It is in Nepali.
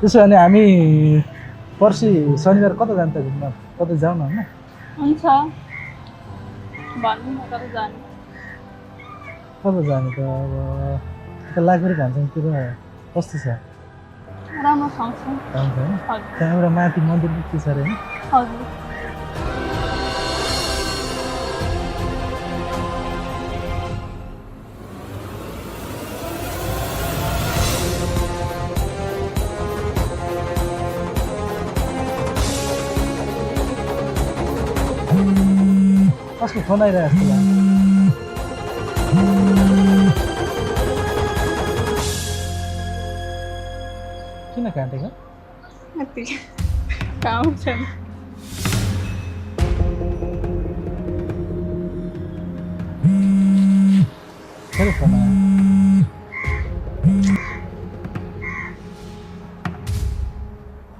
त्यसो भने हामी पर्सि शनिबार कता जान्छ घुम्न कतै जाउँ न होइन हुन्छ भन्नु न कता जाने कता जाने त अब यता लाखुरी भान्साङतिर कस्तो छ राम्रो ठाउँ छ ठाउँ छ होइन हजुर त्यहाँ एउटा माथि मन्दिर के छ अरे होइन हजुर कसको फोन आइरहेको जस्तो लाग्यो किन काटेको यति काम छैन फेरि फोन आयो